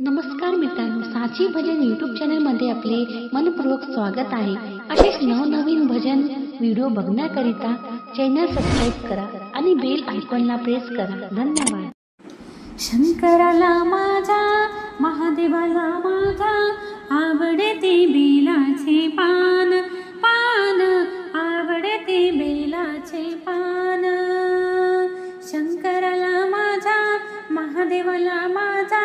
नमस्कार मित्रांनो, साची भजन यूट्यूब चॅनलमध्ये आपले मनपूर्वक स्वागत आहे। असेच नवनवीन भजन व्हिडिओ बघण्याकरिता चॅनल सबस्क्राइब करा आणि बेल आयकॉनला प्रेस करा। धन्यवाद। शंकराला माझा, महादेवाला माझा, आवडते बेलाचे पान पान, आवडते बेलाचे पान। शंकराला माझा, महादेवाला माझा,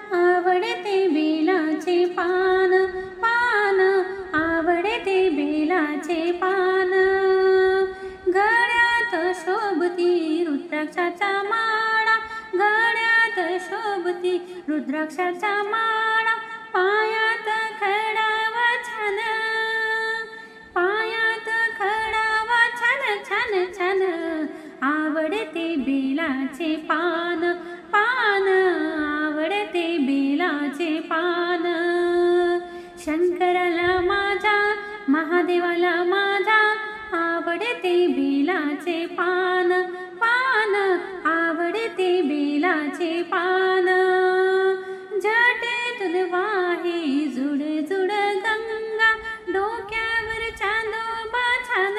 आवडते बेलाचे पान पान, आवडते बेलाचे पान। गळ्यात शोभती रुद्राक्षाचा माळा, गळ्यात शोभती रुद्राक्षाचा माळा, पायात खडावा छान, पायात खडावा छान छान छान, आवडते बेलाचे पान पान, आवडते बेलाचे पान। शंकराला माझा, महादेवाला माझा, आवडते बेलाचे पान पान, आवडते बेलाचे पान। जटेतून वाहे जुड जुड गंगा, डोक्यावर चांदोबा छान,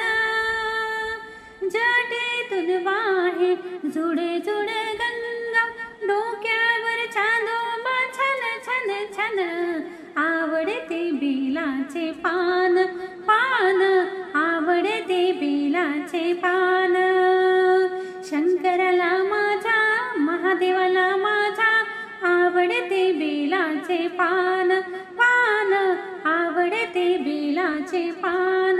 जटेतून वाहे जुड जुड गंगा, डोक्यावर चांदोबा छान छान छान, आवडते बेलाचे पान पान, आवडते बेलाचे पान। शंकराला माझा, महादेवाला माझा, आवडते बेलाचे पान पान, आवडते बेलाचे पान।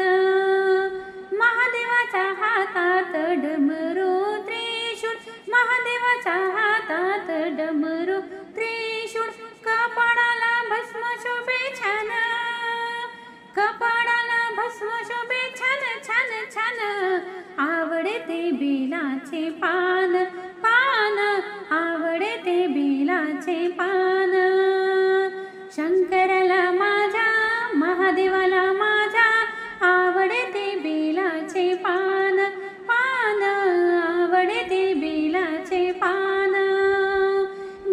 महादेवाच्या हातात डमरू त्रिशूळ, महादेवाच्या हातात डमरू त्रिशूळ, कपाळाला भस्म शोभे छान, कपाळाला भस्म शोभे छान छान छान, आवडते बेलाचे पान पान, आवडते बेलाचे पान। शंकराला माझा, महादेवाला माझा, आवडते बेलाचे पान पान, आवडते बेलाचे पान।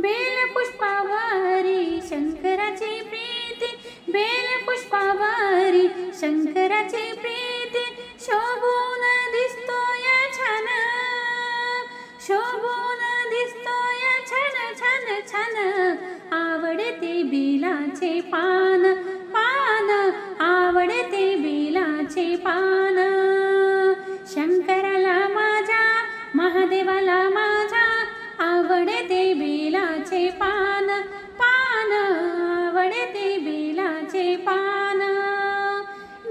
बेलपुष्पावरी शंकराची प्रीती, बेलपुष्पावरी शंकराची प्रीती, शोभून दिसतोय छान, शोभून दिसतोय छान छान छान, आवडते बेलाचे पान पान, आवडते बेलाचे पान। शंकराला माझा, महादेवाला माझा, आवडते बेलाचे पान पान, आवडते बेलाचे पान।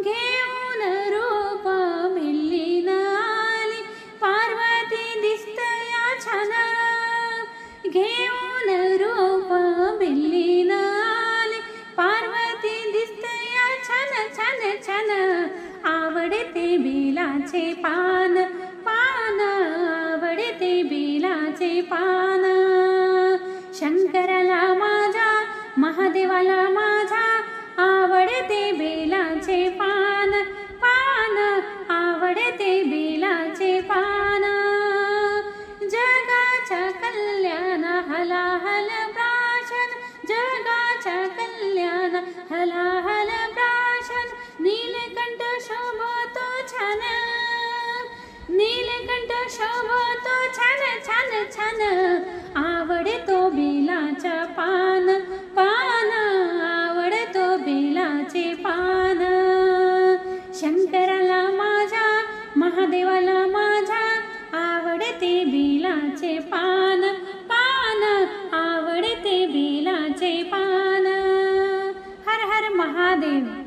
घेऊन रूप मिलीन आली, पार्वती दिसतया छान, घेऊन रूप मिलीन आली, पार्वती दिसतया छान छान छान, आवडते बेलाचे पान पान, आवडते बेलाचे पान। शंकराला माझा, महादेवाला माझा, आवडते बेलाचे पान पान, आवडते बेलाचे पान। जगाच्या कल्याण हलाहल प्राशन, जगाच्या कल्याण हलाहल प्राशन, नीलकंठ शोभतो छान, नीलकंठ शोभतो छान छान छान, आवडतो बेलाचा पान पान, आवडतो बेलाचे पान। शंकराला माझा, महादेवाला माझा, आवडते बेलाचे पान पान, आवडते बेलाचे पान। हर हर महादेव।